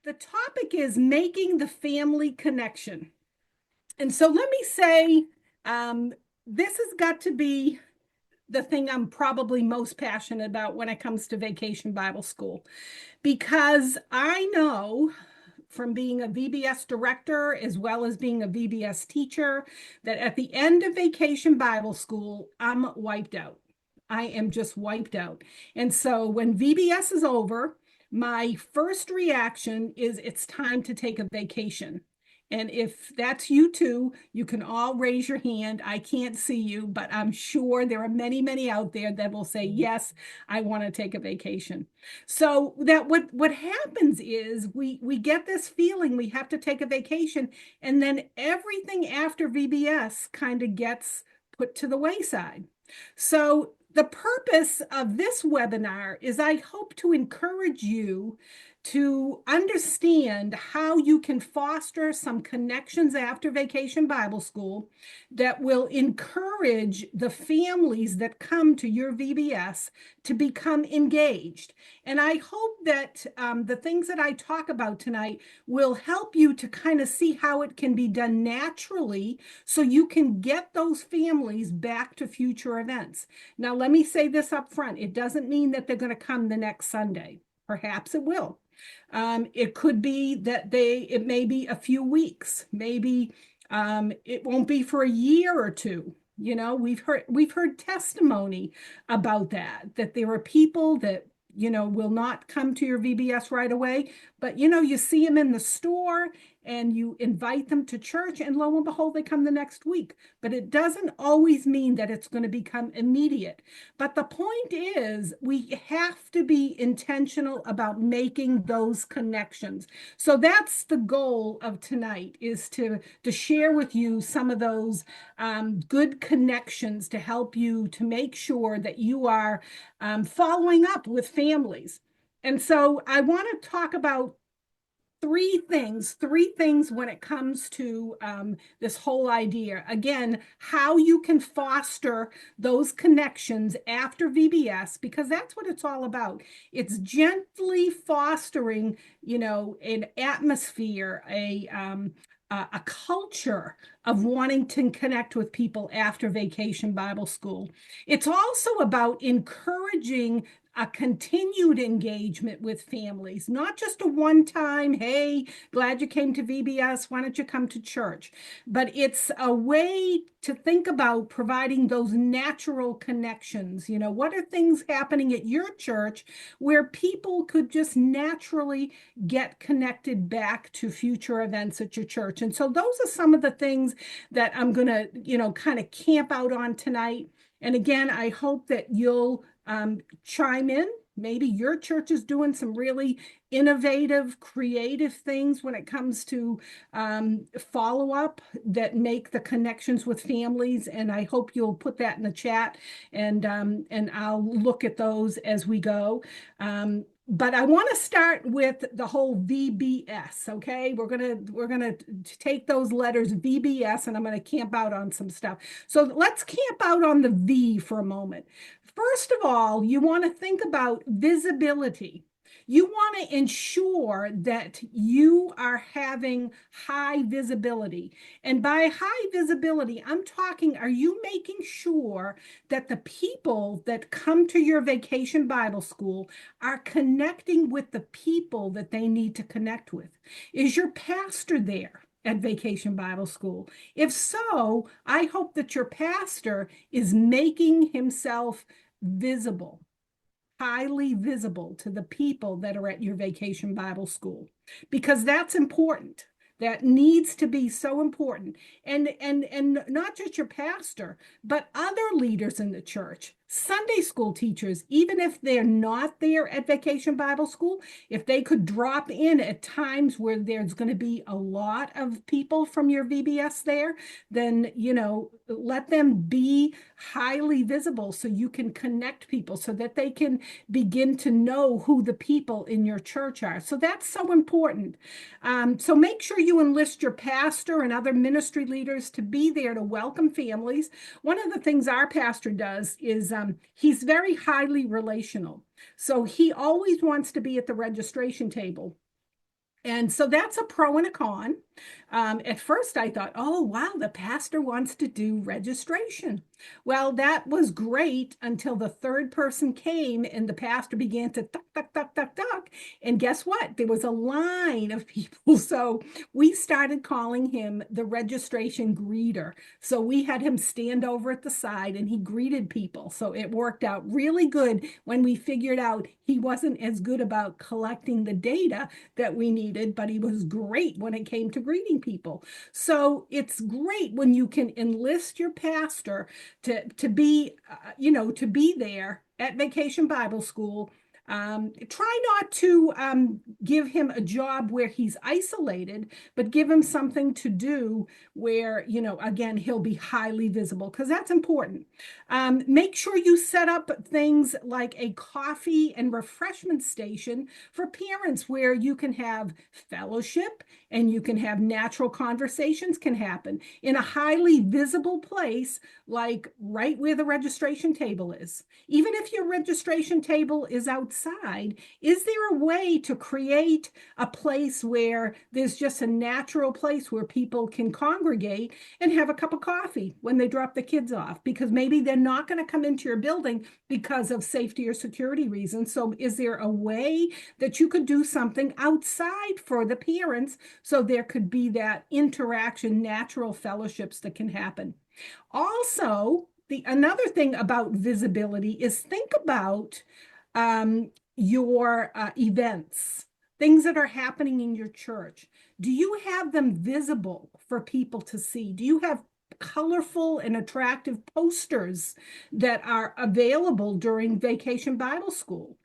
The topic is making the family connection. And so let me say, this has got to be the thing I'm probably most passionate about when it comes to Vacation Bible School, because I know from being a VBS director as well as being a VBS teacher that at the end of Vacation Bible School, I'm wiped out. I am just wiped out. And so when VBS is over, my first reaction is it's time to take a vacation. And if that's you too, you can all raise your hand. I can't see you, but I'm sure there are many, many out there that will say, yes, I want to take a vacation. So that what happens is we get this feeling we have to take a vacation, and then everything after VBS kind of gets put to the wayside. So the purpose of this webinar is I hope to encourage you to understand how you can foster some connections after Vacation Bible School that will encourage the families that come to your VBS to become engaged. And I hope that the things that I talk about tonight will help you to kind of see how it can be done naturally so you can get those families back to future events. Now, let me say this up front. It doesn't mean that they're going to come the next Sunday. Perhaps it will. It could be that it may be a few weeks. Maybe it won't be for a year or two. You know, we've heard testimony about that there are people that, will not come to your VBS right away, but, you see them in the store and you invite them to church, and lo and behold, they come the next week. But it doesn't always mean that it's going to become immediate. But the point is, we have to be intentional about making those connections. So that's the goal of tonight, is to share with you some of those good connections to help you to make sure that you are following up with families. And so I want to talk about three things when it comes to this whole idea. Again, how you can foster those connections after VBS, because that's what it's all about. It's gently fostering, an atmosphere, a culture of wanting to connect with people after Vacation Bible School. It's also about encouraging a continued engagement with families, not just a one-time, hey, glad you came to VBS, why don't you come to church? But it's a way to think about providing those natural connections. What are things happening at your church where people could just naturally get connected back to future events at your church? And so those are some of the things that I'm going to, kind of camp out on tonight. And again, I hope that you'll chime in. Maybe your church is doing some really innovative, creative things when it comes to follow-up that make the connections with families. And I hope you'll put that in the chat, and I'll look at those as we go. But I want to start with the whole VBS, okay? We're gonna take those letters VBS, and I'm going to camp out on some stuff. So let's camp out on the V for a moment. First of all, you want to think about visibility. You want to ensure that you are having high visibility. And by high visibility, I'm talking, are you making sure that the people that come to your Vacation Bible School are connecting with the people that they need to connect with? Is your pastor there at Vacation Bible School? If so, I hope that your pastor is making himself visible, highly visible to the people that are at your Vacation Bible School, because that's important. That needs to be so important. And not just your pastor, but other leaders in the church, Sunday school teachers, even if they're not there at Vacation Bible School, if they could drop in at times where there's going to be a lot of people from your VBS there, then, let them be highly visible so you can connect people, so that they can begin to know who the people in your church are. So that's so important. So make sure you enlist your pastor and other ministry leaders to be there to welcome families. One of the things our pastor does is he's very highly relational. So he always wants to be at the registration table And so that's a pro and a con. At first, I thought, oh, wow, the pastor wants to do registration. Well, that was great until the third person came and the pastor began to tuck, tuck, tuck, tuck, tuck. And guess what? There was a line of people. So we started calling him the registration greeter. So we had him stand over at the side and he greeted people. So it worked out really good when we figured out he wasn't as good about collecting the data that we needed, but he was great when it came to greeting people. So it's great when you can enlist your pastor to be, to be there at Vacation Bible School. Try not to give him a job where he's isolated, but give him something to do where, again, he'll be highly visible because that's important. Make sure you set up things like a coffee and refreshment station for parents where you can have fellowship and you can have natural conversations can happen in a highly visible place, like right where the registration table is. Even if your registration table is outside, is there a way to create a place where there's just a natural place where people can congregate and have a cup of coffee when they drop the kids off? Because maybe they're not going to come into your building because of safety or security reasons. So is there a way that you could do something outside for the parents so there could be that interaction, natural fellowships that can happen? Also, another thing about visibility is think about your events, things that are happening in your church. Do you have them visible for people to see? Do you have colorful and attractive posters that are available during Vacation Bible School?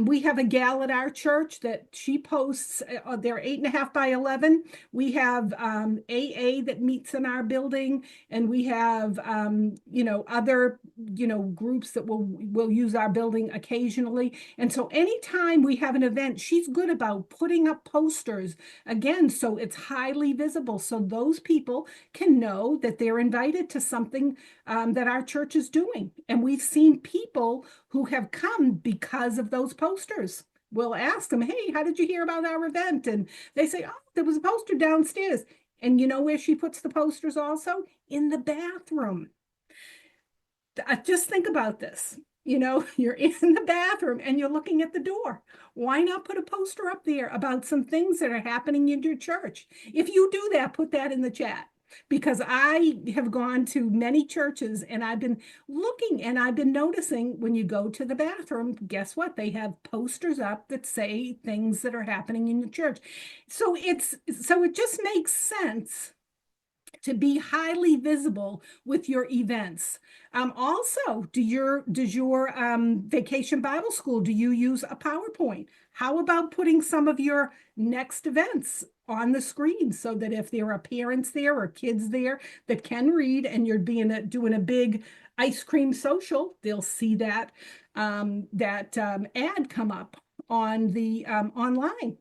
We have a gal at our church that she posts, they're 8.5 by 11. We have AA that meets in our building, and we have, other, groups that will use our building occasionally. And so anytime we have an event, she's good about putting up posters, again, so it's highly visible. So those people can know that they're invited to something that our church is doing. And we've seen people who have come because of those posters. We'll ask them, hey, how did you hear about our event? And they say, oh, there was a poster downstairs. And you know where she puts the posters also? In the bathroom. Just think about this. You're in the bathroom and you're looking at the door. Why not put a poster up there about some things that are happening in your church? If you do that, put that in the chat, because I have gone to many churches and I've been looking and I've been noticing when you go to the bathroom, guess what? They have posters up that say things that are happening in your church. So it just makes sense to be highly visible with your events. Also, does your Vacation Bible School, do you use a PowerPoint? How about putting some of your next events on the screen so that if there are parents there or kids there that can read and you're doing a big ice cream social, they'll see that ad come up on the online.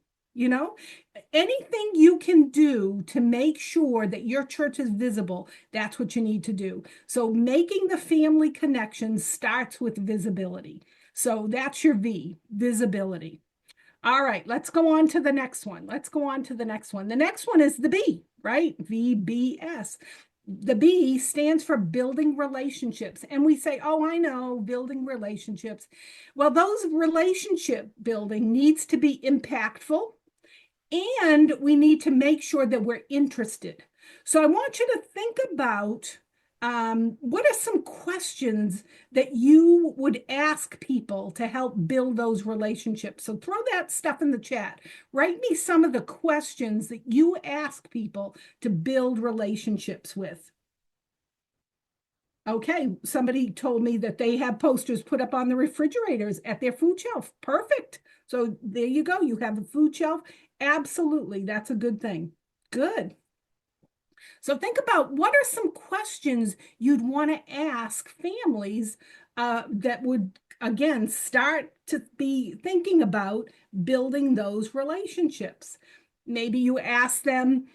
Anything you can do to make sure that your church is visible, that's what you need to do. So making the family connection starts with visibility. So that's your V, visibility. All right, let's go on to the next one. The next one is the B, right? VBS. The B stands for building relationships. And we say, oh, I know, building relationships. Well, those relationship building needs to be impactful, and we need to make sure that we're interested. So I want you to think about what are some questions that you would ask people to help build those relationships? So throw that stuff in the chat. Write me some of the questions that you ask people to build relationships with. Okay, somebody told me that they have posters put up on the refrigerators at their food shelf. Perfect. So there you go. You have a food shelf. Absolutely. That's a good thing. Good. So think about what are some questions you'd want to ask families that would, again, start to be thinking about building those relationships. Maybe you ask them,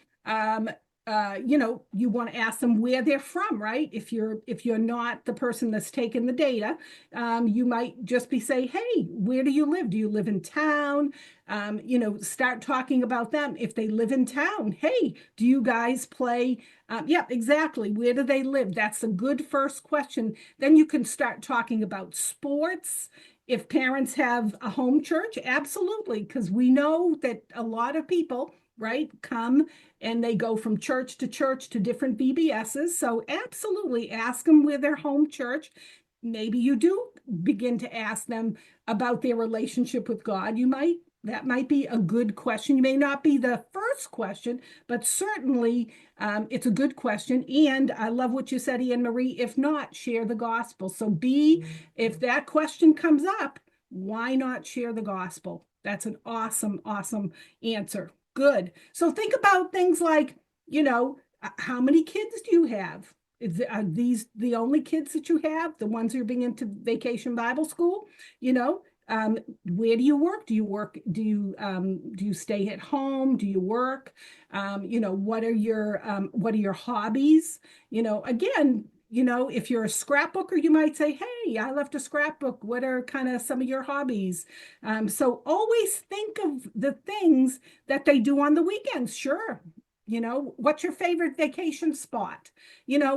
you want to ask them where they're from, right? If you're not the person that's taking the data, you might just be say, hey, where do you live? Do you live in town? Start talking about them. If they live in town, hey, do you guys play? Yeah, exactly. Where do they live? That's a good first question. Then you can start talking about sports. If parents have a home church, absolutely, because we know that a lot of people, right, come and they go from church to different VBSs. So absolutely ask them where their home church. Maybe you do begin to ask them about their relationship with God. That might be a good question. You may not be the first question, but certainly it's a good question. And I love what you said, Anne Marie. If not, share the gospel. So if that question comes up, why not share the gospel? That's an awesome, awesome answer. Good. So think about things like, how many kids do you have? Are these the only kids that you have? The ones who are being into vacation Bible school? You know, where do you work? Do you stay at home? Do you work? What are your hobbies? Again, if you're a scrapbooker, you might say, hey, I left a scrapbook. What are kind of some of your hobbies? So always think of the things that they do on the weekends. Sure. What's your favorite vacation spot?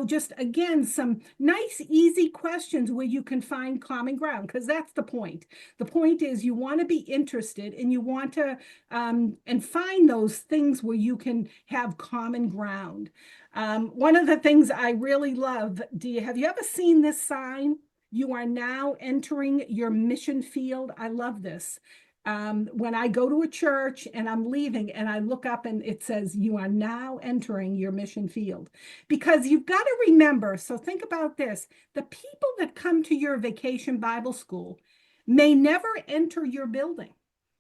Just again, some nice, easy questions where you can find common ground, because that's the point. The point is you want to be interested and you want to and find those things where you can have common ground. One of the things I really love, have you ever seen this sign? You are now entering your mission field. I love this. When I go to a church and I'm leaving and I look up and it says, you are now entering your mission field. Because you've got to remember, so think about this, the people that come to your vacation Bible school may never enter your building.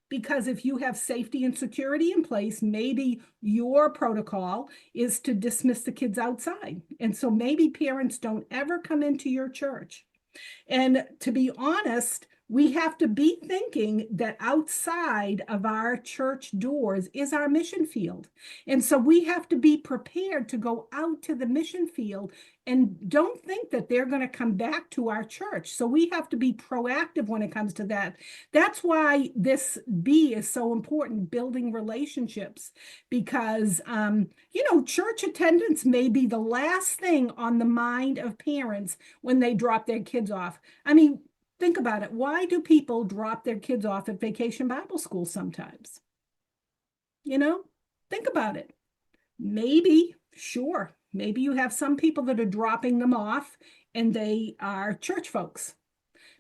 Because if you have safety and security in place, maybe your protocol is to dismiss the kids outside. And so maybe parents don't ever come into your church. And to be honest, we have to be thinking that outside of our church doors is our mission field. And so we have to be prepared to go out to the mission field and don't think that they're going to come back to our church. So we have to be proactive when it comes to that. That's why this B is so important, building relationships, because, church attendance may be the last thing on the mind of parents when they drop their kids off. I mean, think about it. Why do people drop their kids off at vacation Bible school sometimes? Think about it. Maybe, sure, maybe you have some people that are dropping them off and they are church folks.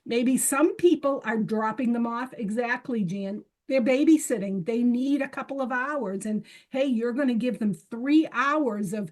Maybe some people are dropping them off. Exactly, Jan. They're babysitting. They need a couple of hours. And hey, you're going to give them 3 hours of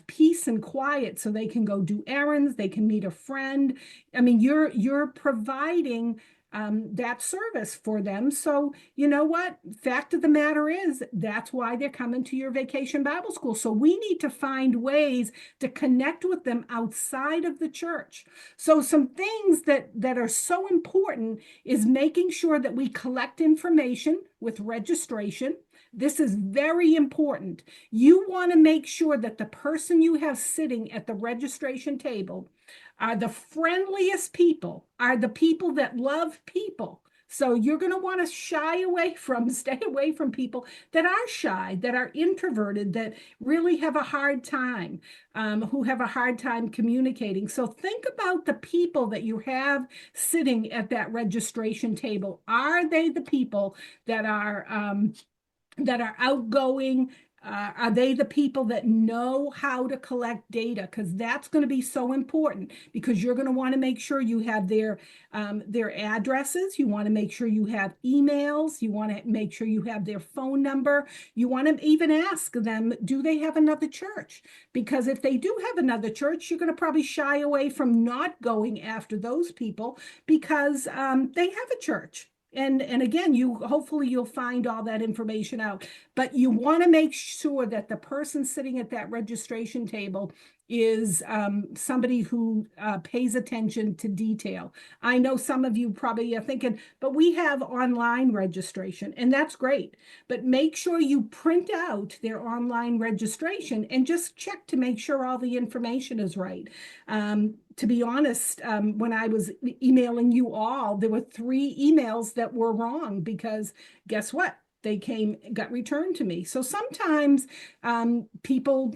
peace and quiet so they can go do errands. They can meet a friend. I mean, you're providing that service for them. So you know what? Fact of the matter is, that's why they're coming to your vacation Bible school. So we need to find ways to connect with them outside of the church. So some things that are so important is making sure that we collect information with registration. This is very important. You want to make sure that the person you have sitting at the registration table are the friendliest people, are the people that love people. So you're going to want to stay away from people that are shy, that are introverted, that really have a hard time, who have a hard time communicating. So think about the people that you have sitting at that registration table. Are they the people that are outgoing? Are they the people that know how to collect data? Because that's going to be so important, because you're going to want to make sure you have their addresses. You want to make sure you have emails. You want to make sure you have their phone number. You want to even ask them, do they have another church? Because if they do have another church, you're going to probably shy away from not going after those people because they have a church. And again, hopefully you'll find all that information out. But you want to make sure that the person sitting at that registration table is somebody who pays attention to detail. I know some of you probably are thinking, but we have online registration, and that's great. But make sure you print out their online registration and just check to make sure all the information is right. To be honest, when I was emailing you all, there were 3 emails that were wrong because guess what? They got returned to me. So sometimes people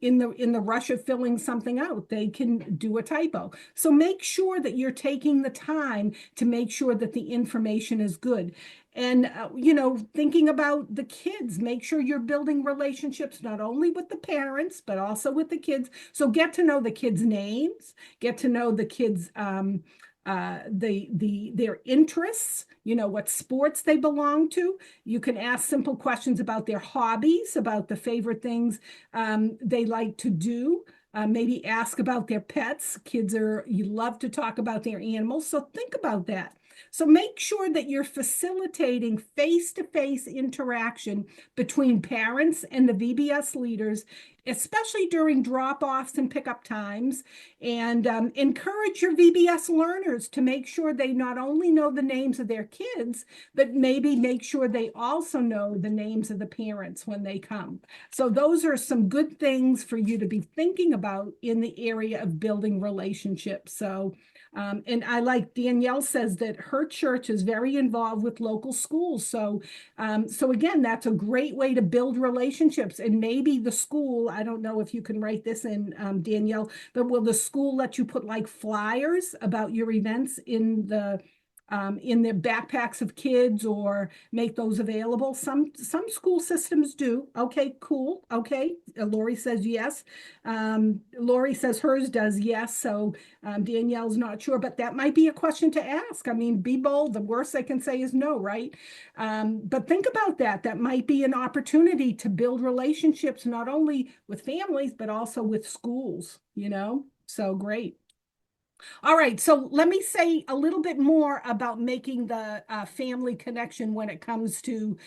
in the rush of filling something out, they can do a typo. So make sure that you're taking the time to make sure that the information is good. And, thinking about the kids, make sure you're building relationships not only with the parents, but also with the kids. So get to know the kids' names, get to know the kids' their interests, what sports they belong to. You can ask simple questions about their hobbies, about the favorite things they like to do. Maybe ask about their pets. You love to talk about their animals, so think about that. So make sure that you're facilitating face-to-face interaction between parents and the VBS leaders, especially during drop-offs and pickup times, and encourage your VBS learners to make sure they not only know the names of their kids, but maybe make sure they also know the names of the parents when they come. So those are some good things for you to be thinking about in the area of building relationships. So and I like Danielle says that her church is very involved with local schools. So again, that's a great way to build relationships. And maybe the school, I don't know if you can write this in, Danielle, but will the school let you put like flyers about your events in the backpacks of kids or make those available? Some school systems do. Okay, cool. Okay. Lori says yes. Lori says hers does yes. So Danielle's not sure, but that might be a question to ask. I mean, be bold. The worst they can say is no, right? But think about that. That might be an opportunity to build relationships, not only with families, but also with schools, So great. All right, so let me say a little bit more about making the family connection when it comes to,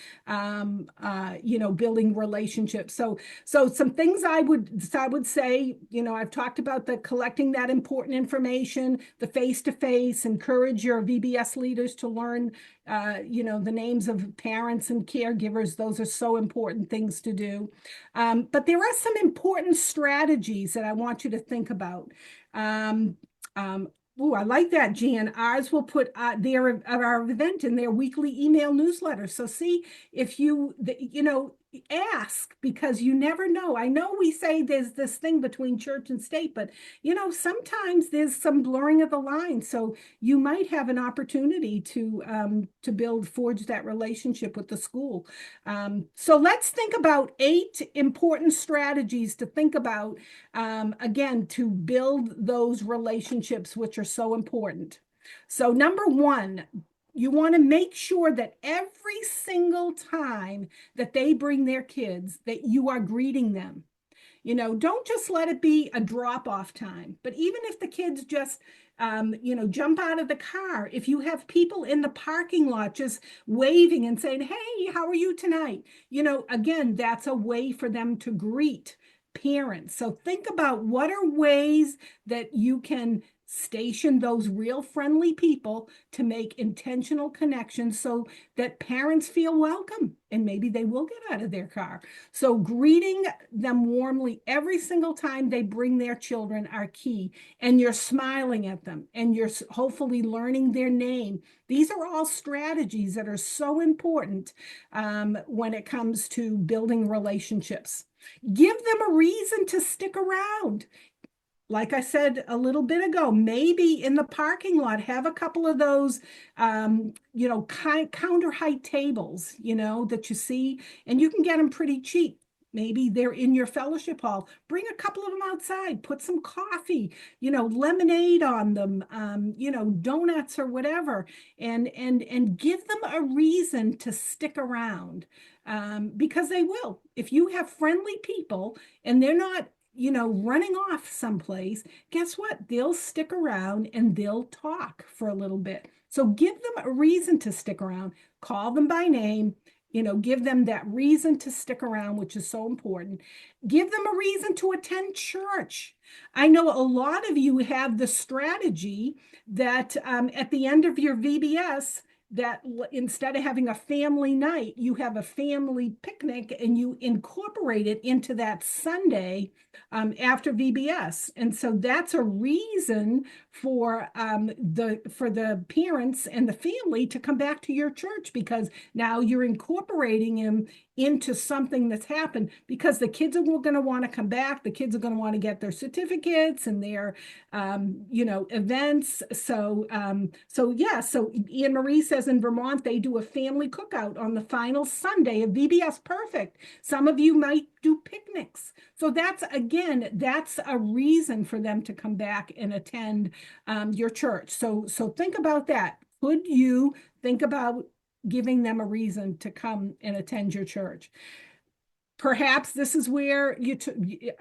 building relationships. So some things I would say, I've talked about the collecting that important information, the face-to-face, encourage your VBS leaders to learn, the names of parents and caregivers. Those are so important things to do. But there are some important strategies that I want you to think about. Oh, I like that, Jan. Ours will put our event in their weekly email newsletter. So see if ask, because you never know. I know we say there's this thing between church and state, but sometimes there's some blurring of the line. So you might have an opportunity to forge that relationship with the school. So let's think about 8 important strategies to think about, again, to build those relationships, which are so important. So number 1, you want to make sure that every single time that they bring their kids, that you are greeting them. Don't just let it be a drop-off time, but even if the kids just, jump out of the car, if you have people in the parking lot just waving and saying, hey, how are you tonight? Again, that's a way for them to greet parents. So think about what are ways that you can station those real friendly people to make intentional connections so that parents feel welcome and maybe they will get out of their car. So greeting them warmly every single time they bring their children are key. And you're smiling at them and you're hopefully learning their name. These are all strategies that are so important when it comes to building relationships. Give them a reason to stick around. Like I said a little bit ago, maybe in the parking lot, have a couple of those, counter height tables, that you see, and you can get them pretty cheap. Maybe they're in your fellowship hall. Bring a couple of them outside, put some coffee, lemonade on them, donuts or whatever, and give them a reason to stick around, because they will. If you have friendly people and they're not running off someplace, guess what? They'll stick around and they'll talk for a little bit. So give them a reason to stick around, call them by name, give them that reason to stick around, which is so important. Give them a reason to attend church. I know a lot of you have the strategy that at the end of your VBS, that instead of having a family night, you have a family picnic and you incorporate it into that Sunday after VBS. And so that's a reason for the parents and the family to come back to your church, because now you're incorporating him into something that's happened, because the kids are going to want to come back. The kids are going to want to get their certificates and their events. So yeah, so Anne Marie says in Vermont they do a family cookout on the final Sunday of VBS. Perfect. Some of you might do picnics. So that's a reason for them to come back and attend your church. So think about that. Could you think about giving them a reason to come and attend your church? Perhaps this is where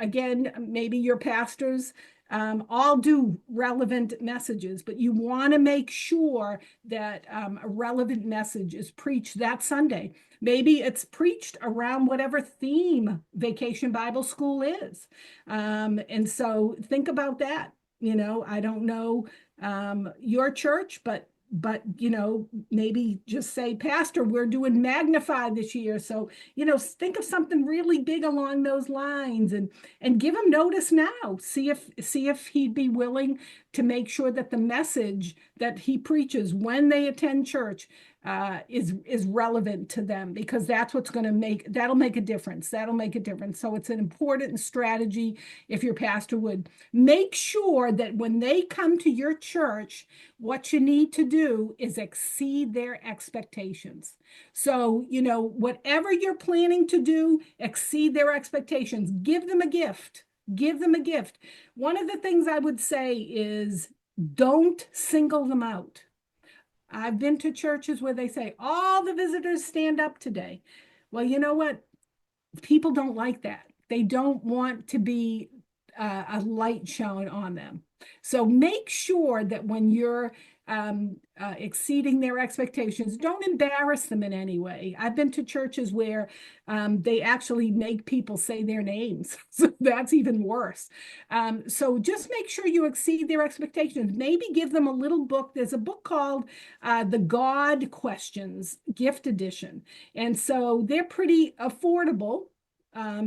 again, maybe your pastors all do relevant messages, but you want to make sure that a relevant message is preached that Sunday. Maybe it's preached around whatever theme Vacation Bible School is. And so think about that. I don't know your church, but maybe just say, Pastor, we're doing Magnify this year. So, think of something really big along those lines and give him notice now. See if he'd be willing to make sure that the message that he preaches when they attend church is relevant to them, because that's what's going to that'll make a difference. That'll make a difference. So it's an important strategy if your pastor would make sure that when they come to your church, what you need to do is exceed their expectations. So, whatever you're planning to do, exceed their expectations. Give them a gift. Give them a gift. One of the things I would say is don't single them out. I've been to churches where they say, all the visitors stand up today. Well, you know what? People don't like that. They don't want to be a light shown on them. So make sure that when you're exceeding their expectations, don't embarrass them in any way. I've been to churches where they actually make people say their names. So that's even worse. So just make sure you exceed their expectations. Maybe give them a little book. There's a book called The God Questions Gift Edition. And so they're pretty affordable.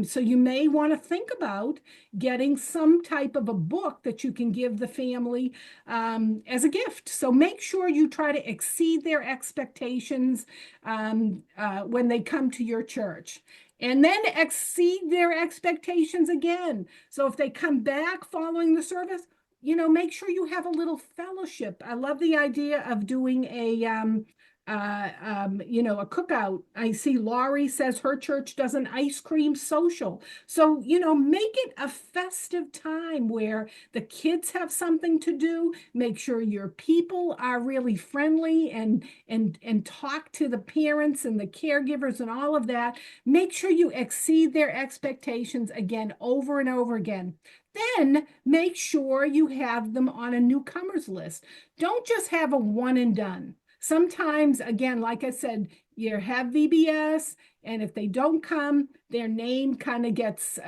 So you may want to think about getting some type of a book that you can give the family as a gift. So make sure you try to exceed their expectations when they come to your church. And then exceed their expectations again. So if they come back following the service, make sure you have a little fellowship. I love the idea of doing a cookout. I see Laurie says her church does an ice cream social. So, make it a festive time where the kids have something to do. Make sure your people are really friendly and talk to the parents and the caregivers and all of that. Make sure you exceed their expectations again, over and over again. Then make sure you have them on a newcomers list. Don't just have a one and done. Sometimes, again, like I said, you have VBS, and if they don't come, their name kind of gets,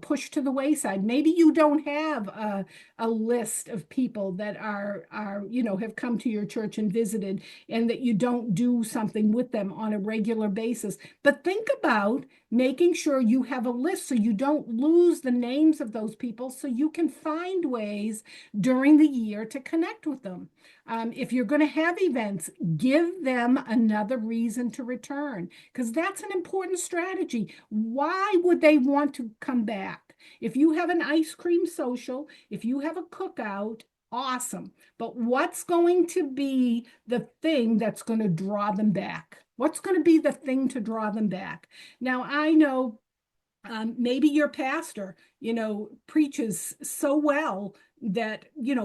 pushed to the wayside. Maybe you don't have a list of people that have come to your church and visited, and that you don't do something with them on a regular basis. But think about making sure you have a list so you don't lose the names of those people, so you can find ways during the year to connect with them. If you're going to have events, give them another reason to return, because that's an important strategy. Why would they want to come back? If you have an ice cream social, if you have a cookout, awesome. But what's going to be the thing that's going to draw them back? What's going to be the thing to draw them back? Now, I know maybe your pastor, preaches so well that,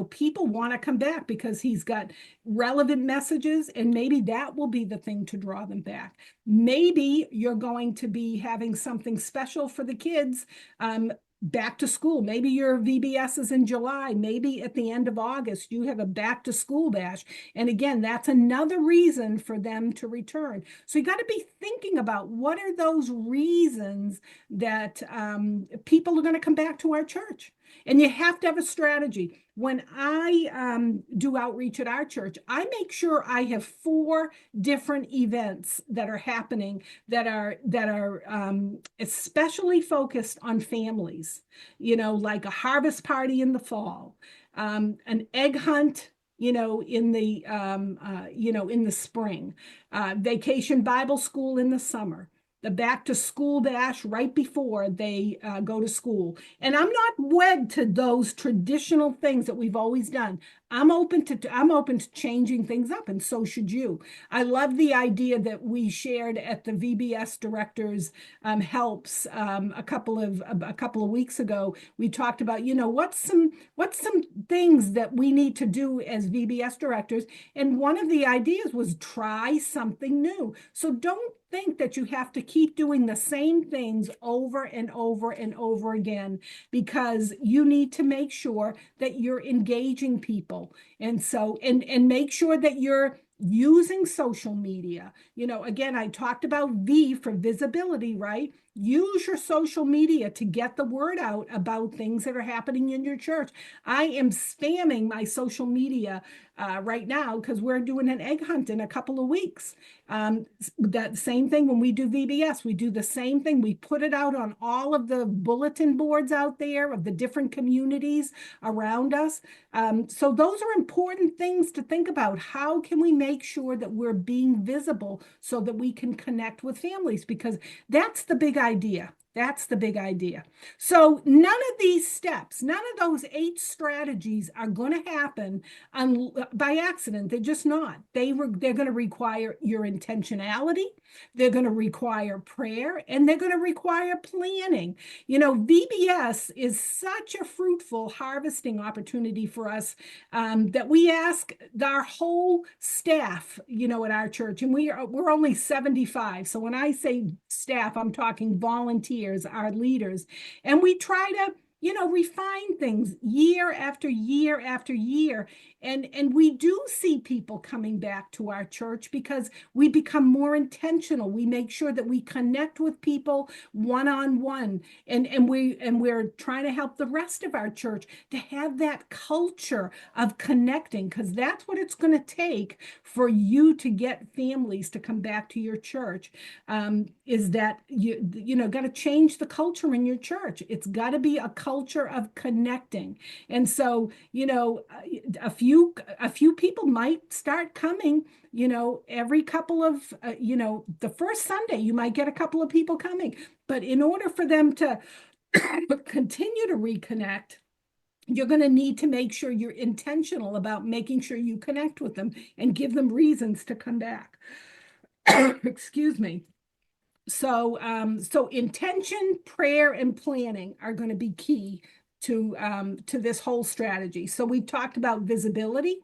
people want to come back because he's got relevant messages, and maybe that will be the thing to draw them back. Maybe you're going to be having something special for the kids back to school. Maybe your VBS is in July. Maybe at the end of August, you have a back to school bash. And again, that's another reason for them to return. So you got to be thinking about what are those reasons that people are going to come back to our church. And you have to have a strategy. When I do outreach at our church, I make sure I have 4 different events that are happening that are especially focused on families. Like a harvest party in the fall, an egg hunt, in the spring, vacation Bible school in the summer, the back to school bash right before they go to school. And I'm not wed to those traditional things that we've always done. I'm open to changing things up, and so should you. I love the idea that we shared at the VBS directors helps a couple of weeks ago. We talked about, what's some things that we need to do as VBS directors, and one of the ideas was try something new. So don't think that you have to keep doing the same things over and over and over again, because you need to make sure that you're engaging people. And so, and make sure that you're using social media. Again, I talked about V for visibility, right? Use your social media to get the word out about things that are happening in your church. I am spamming my social media right now because we're doing an egg hunt in a couple of weeks. That same thing when we do VBS, we do the same thing. We put it out on all of the bulletin boards out there of the different communities around us. So those are important things to think about. How can we make sure that we're being visible so that we can connect with families? Because that's the big idea. That's the big idea. So none of these steps, none of those 8 strategies are going to happen by accident. They're just not. They're going to require your intentionality. They're going to require prayer, and they're going to require planning. VBS is such a fruitful harvesting opportunity for us that we ask our whole staff, at our church, and we're only 75. So when I say staff, I'm talking volunteers, our leaders, and we try to refine things year after year after year. And we do see people coming back to our church because we become more intentional. We make sure that we connect with people one-on-one. And we're trying to help the rest of our church to have that culture of connecting, because that's what it's going to take for you to get families to come back to your church. Is that you got to change the culture in your church. It's got to be a culture of connecting. And so, a few people might start coming, every couple of, the first Sunday, you might get a couple of people coming. But in order for them to continue to reconnect, you're going to need to make sure you're intentional about making sure you connect with them and give them reasons to come back. Excuse me. So intention, prayer, and planning are going to be key to this whole strategy. So we've talked about visibility.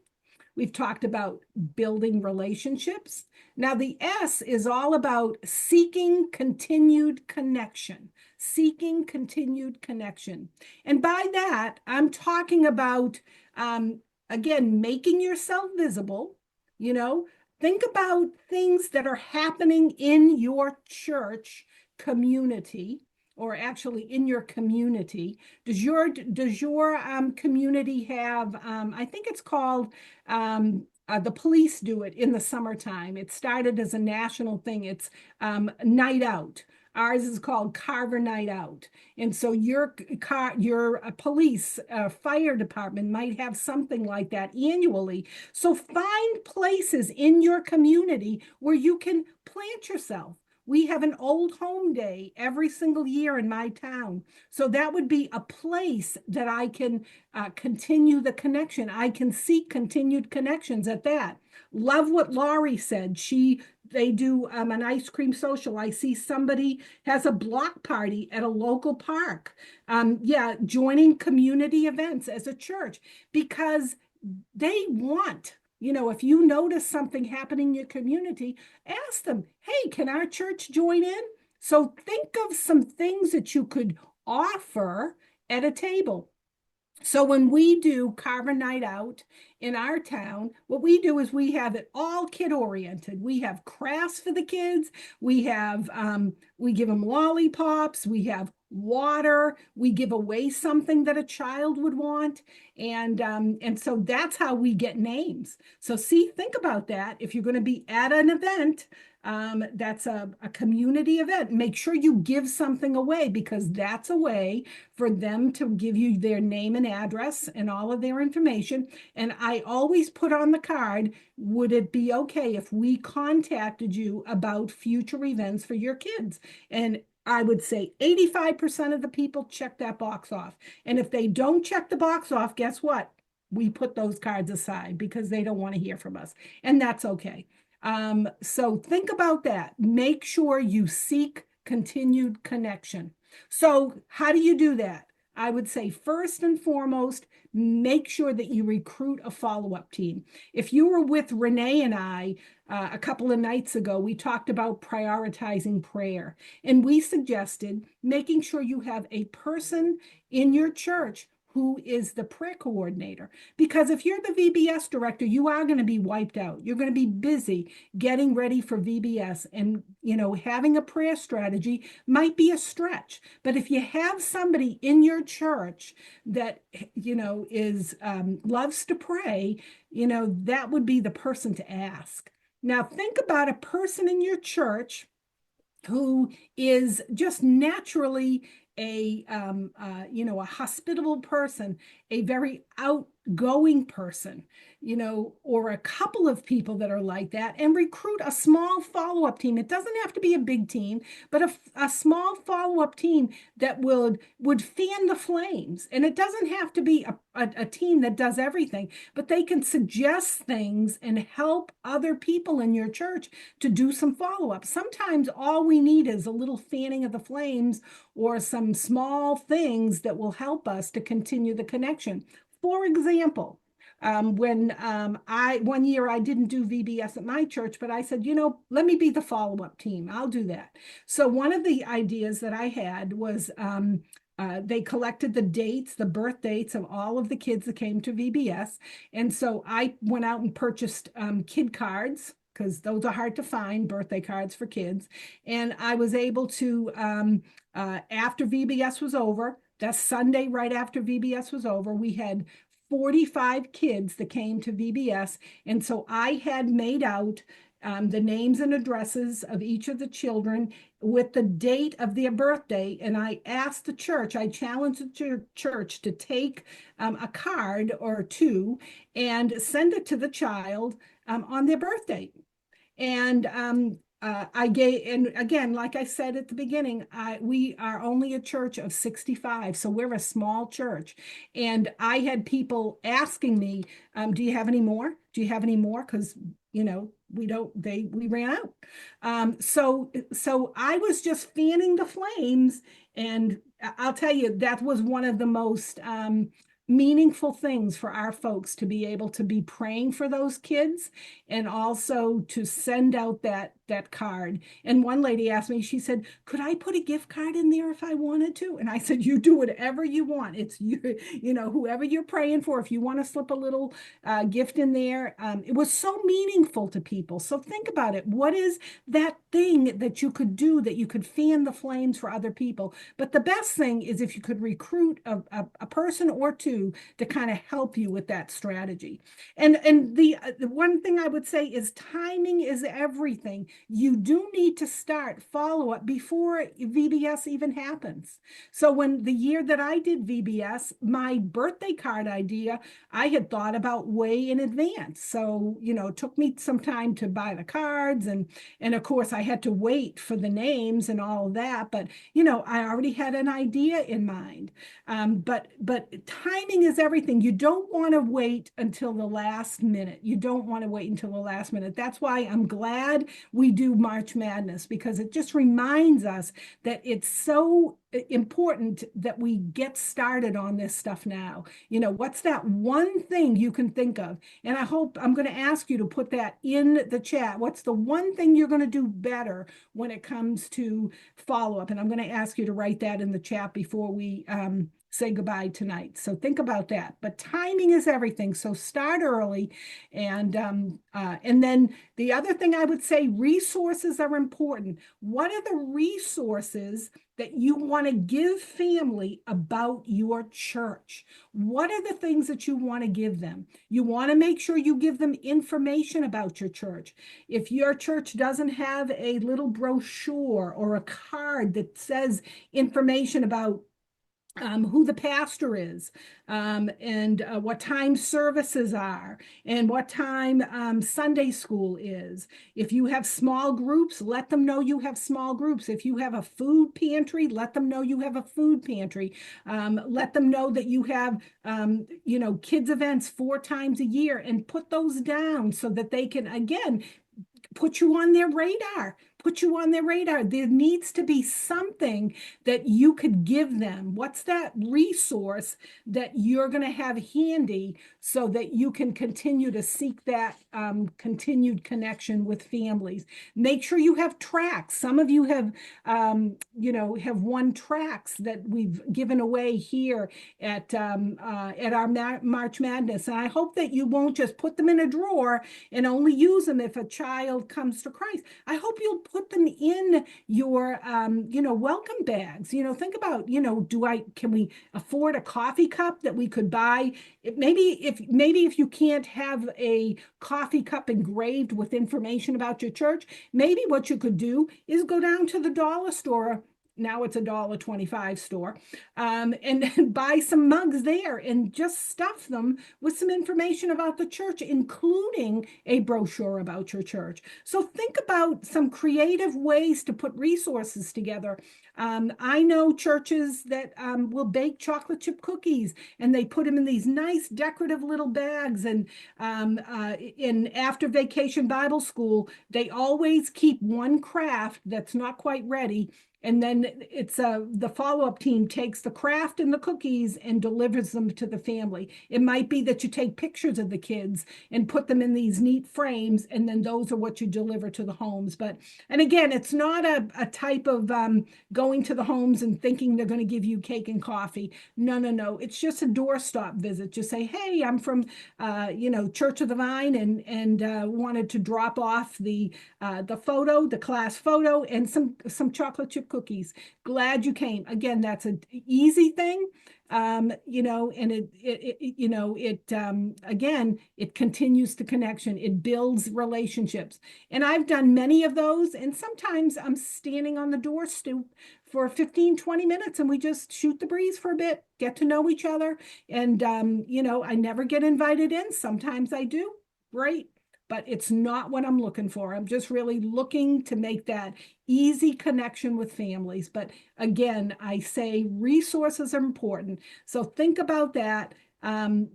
We've talked about building relationships. Now the S is all about seeking continued connection. Seeking continued connection. And by that, I'm talking about, again, making yourself visible. Think about things that are happening in your church community, or actually in your community. Does your community have, I think it's called, the police do it in the summertime. It started as a national thing. It's night out. Ours is called Carver Night Out. And so your police, fire department might have something like that annually. So find places in your community where you can plant yourself. We have an old home day every single year in my town. So that would be a place that I can continue the connection. I can seek continued connections at that. Love what Laurie said. They do an ice cream social. I see somebody has a block party at a local park. Joining community events as a church, because they want, if you notice something happening in your community, ask them, hey, can our church join in? So think of some things that you could offer at a table. So when we do carve a night out in our town, what we do is we have it all kid oriented. We have crafts for the kids. We give them lollipops. We have water. We give away something that a child would want, and so that's how we get names. So see, think about that. If you're going to be at an event, that's a community event. Make sure you give something away, because that's a way for them to give you their name and address and all of their information. And I always put on the card, would it be okay if we contacted you about future events for your kids? And I would say 85% of the people check that box off. And if they don't check the box off, guess what? We put those cards aside because they don't want to hear from us. And that's okay. So think about that. Make sure you seek continued connection. So how do you do that? I would say first and foremost, make sure that you recruit a follow-up team. If you were with Renee and I a couple of nights ago, we talked about prioritizing prayer, and we suggested making sure you have a person in your church who is the prayer coordinator. Because if you're the VBS director, you are going to be wiped out. You're going to be busy getting ready for VBS. And, having a prayer strategy might be a stretch. But if you have somebody in your church that, is loves to pray, that would be the person to ask. Now, think about a person in your church who is just naturally a hospitable person, a very outgoing person, or a couple of people that are like that, and recruit a small follow-up team. It doesn't have to be a big team, but a small follow-up team that would fan the flames. And it doesn't have to be a team that does everything, but they can suggest things and help other people in your church to do some follow-up. Sometimes all we need is a little fanning of the flames or some small things that will help us to continue the connection. For example, when one year I didn't do VBS at my church, but I said, let me be the follow-up team. I'll do that. So one of the ideas that I had was they collected the birth dates of all of the kids that came to VBS. And so I went out and purchased kid cards, because those are hard to find, birthday cards for kids. And I was able to, after VBS was over, that Sunday right after VBS was over, we had 45 kids that came to VBS. And so I had made out the names and addresses of each of the children with the date of their birthday. And I asked the church, I challenged the church to take a card or two and send it to the child on their birthday. And and again, like I said at the beginning, we are only a church of 65, so we're a small church. And I had people asking me, do you have any more? Do you have any more? Because, we ran out. So I was just fanning the flames. And I'll tell you, that was one of the most meaningful things for our folks, to be able to be praying for those kids and also to send out that card. And one lady asked me, she said, could I put a gift card in there if I wanted to? And I said, you do whatever you want. It's whoever you're praying for. If you want to slip a little gift in there. It was so meaningful to people. So think about it. What is that thing that you could do that you could fan the flames for other people? But the best thing is if you could recruit a person or two to kind of help you with that strategy. And the one thing I would say is timing is everything. You do need to start follow-up before VBS even happens. So when the year that I did VBS, my birthday card idea, I had thought about way in advance. So, it took me some time to buy the cards, and of course I had to wait for the names and all of that. But, I already had an idea in mind. But timing is everything. You don't want to wait until the last minute. You don't want to wait until the last minute. That's why I'm glad we do March Madness, because it just reminds us that it's so important that we get started on this stuff now. What's that one thing you can think of? And I'm going to ask you to put that in the chat. What's the one thing you're going to do better when it comes to follow-up? And I'm going to ask you to write that in the chat before we say goodbye tonight. So think about that. But timing is everything. So start early, and then the other thing I would say, resources are important. What are the resources that you want to give family about your church? What are the things that you want to give them? You want to make sure you give them information about your church. If your church doesn't have a little brochure or a card that says information about who the pastor is, and what time services are, and what time Sunday school is. If you have small groups, let them know you have small groups. If you have a food pantry, let them know you have a food pantry. Let them know that you have, kids events 4 times a year, and put those down so that they can, again, put you on their radar. Put you on their radar. There needs to be something that you could give them. What's that resource that you're going to have handy so that you can continue to seek that continued connection with families? Make sure you have tracks. Some of you have won tracks that we've given away here at our March Madness. And I hope that you won't just put them in a drawer and only use them if a child comes to Christ. I hope you'll put them in your, welcome bags. Think about, can we afford a coffee cup that we could buy? Maybe if you can't have a coffee cup engraved with information about your church, maybe what you could do is go down to the dollar store. Now it's $1.25 store, and buy some mugs there and just stuff them with some information about the church, including a brochure about your church. So think about some creative ways to put resources together. I know churches that will bake chocolate chip cookies, and they put them in these nice decorative little bags. And in after vacation Bible school, they always keep one craft that's not quite ready. And then it's the follow-up team takes the craft and the cookies and delivers them to the family. It might be that you take pictures of the kids and put them in these neat frames, and then those are what you deliver to the homes. And again, it's not a type of going to the homes and thinking they're going to give you cake and coffee. No, no, no. It's just a doorstop visit. Just say, hey, I'm from, Church of the Vine, and wanted to drop off the photo, the class photo, and some chocolate chip cookies. Glad you came. Again, that's an easy thing. And again, it continues the connection. It builds relationships. And I've done many of those. And sometimes I'm standing on the door stoop for 15, 20 minutes, and we just shoot the breeze for a bit, get to know each other. And, I never get invited in. Sometimes I do. Great. But it's not what I'm looking for. I'm just really looking to make that easy connection with families. But again, I say resources are important. So think about that. Having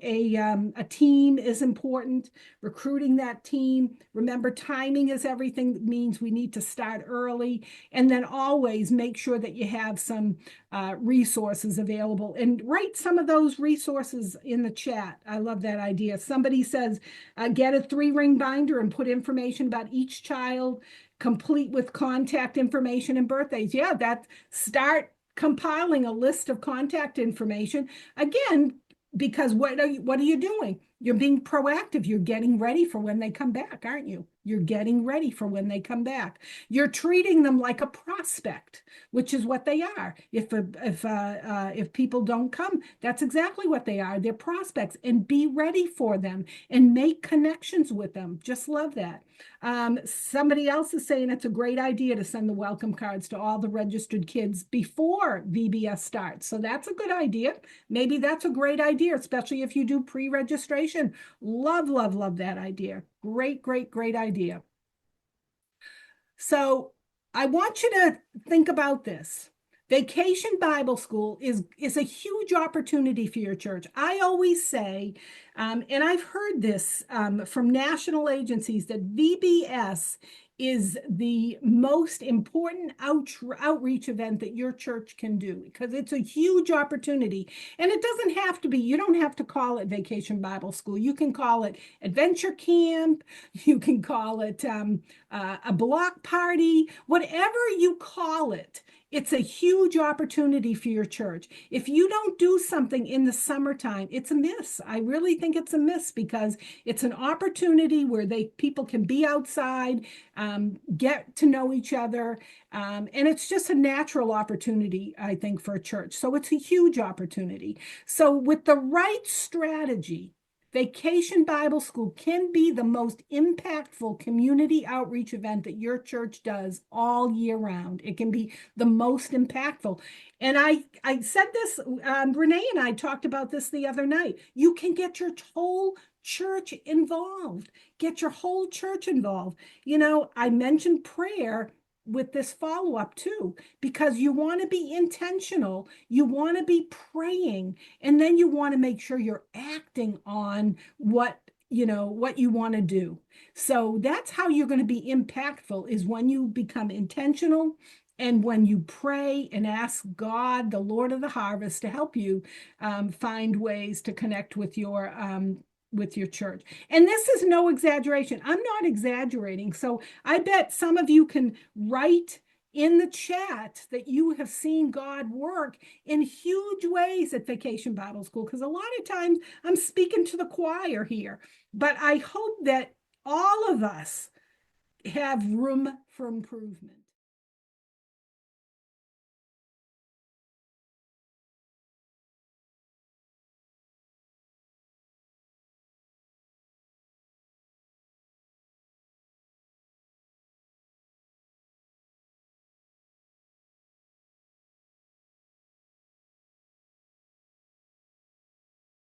a team is important. Recruiting that team. Remember, timing is everything. That means we need to start early, and then always make sure that you have some resources available, and write some of those resources in the chat. I love that idea. Somebody says, get a 3-ring binder and put information about each child, complete with contact information and birthdays. Yeah, start compiling a list of contact information. Again, because what are you doing? You're being proactive. You're getting ready for when they come back, aren't you? You're getting ready for when they come back. You're treating them like a prospect, which is what they are. If people don't come, that's exactly what they are. They're prospects, and be ready for them and make connections with them. Just love that. Somebody else is saying it's a great idea to send the welcome cards to all the registered kids before VBS starts. So that's a good idea. Maybe that's a great idea, especially if you do pre-registration. Love, love, love that idea. Great, great, great idea. So I want you to think about this. Vacation Bible School is a huge opportunity for your church. I always say, and I've heard this from national agencies, that VBS is the most important outreach event that your church can do, because it's a huge opportunity. And it doesn't have to be, you don't have to call it Vacation Bible School. You can call it Adventure Camp. You can call it a block party, whatever you call it. It's a huge opportunity for your church. If you don't do something in the summertime, it's a miss. I really think it's a miss because it's an opportunity where people can be outside, get to know each other, and it's just a natural opportunity, I think, for a church. So it's a huge opportunity. So with the right strategy, Vacation Bible School can be the most impactful community outreach event that your church does all year round. It can be the most impactful. And I said this, Renee and I talked about this the other night. You can get your whole church involved. Get your whole church involved. I mentioned prayer with this follow-up too, because you want to be intentional. You want to be praying, and then you want to make sure you're acting on what you want to do. So that's how you're going to be impactful, is when you become intentional and when you pray and ask God, the Lord of the harvest, to help you find ways to connect with your church. And this is no exaggeration. I'm not exaggerating. So I bet some of you can write in the chat that you have seen God work in huge ways at Vacation Bible School, because a lot of times I'm speaking to the choir here. But I hope that all of us have room for improvement.